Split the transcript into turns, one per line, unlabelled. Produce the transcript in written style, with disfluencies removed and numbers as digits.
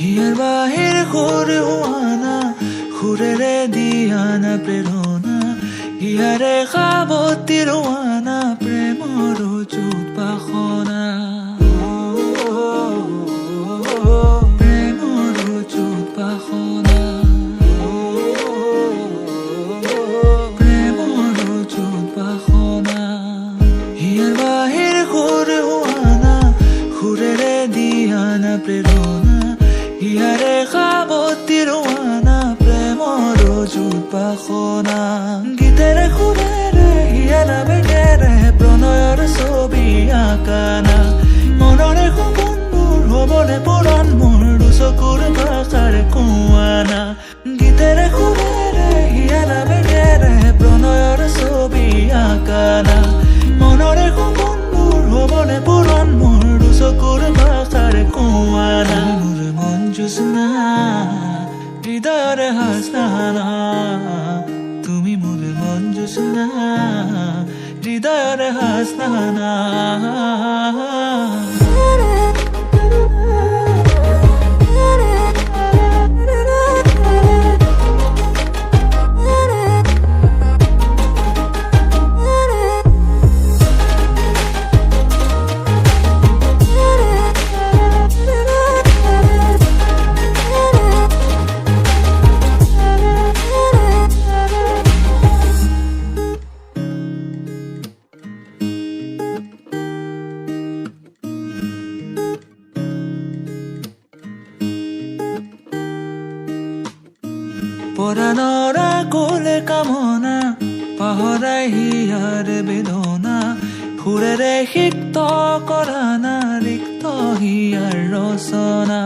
হিয়াৰ বাহিৰ সুৰ হোৱানা সুৰেৰে দিয়ানা প্ৰেৰণা হিয়াৰে সাৱতি ৰোৱানা প্ৰেমৰ চুপাসনা প্ৰেমৰ চুপাসনা প্ৰেমৰ চুপাসনা হিয়াৰ বাহিৰ সুৰ হোৱানা সুৰেৰে দিয়ানা প্ৰেৰণা হিয়াৰে সাৱতি ৰোৱানা প্ৰেমৰ চুপাসনা গীতেৰে সুৰেৰে হিয়াৰ বেগেৰে প্ৰণয়ৰ ছবি আঁকানা মনৰে সপোনবোৰ হ'বনে পূৰণ মোৰ দুচকুৰ ভাষাৰ কোৱানা গীতেৰে সুৰেৰে হিয়াৰ বেগেৰে প্ৰণয়ৰ ছবি আঁকানা মনৰে সপোনবোৰ হ'বনে পূৰণ মোৰ দুচকুৰ ভাষাৰ কোৱানা মোৰ মন জোছনা হৃদয়ৰে হাসনা তুমি মোৰ মন জোছনা হৃদয়ৰে হাসনা পৰাণৰ কোলে কামনা পাহৰাই হিয়াৰ বেদনা সুৰেৰে সিক্ত কৰা না ৰিক্ত হিয়াৰ ৰচনা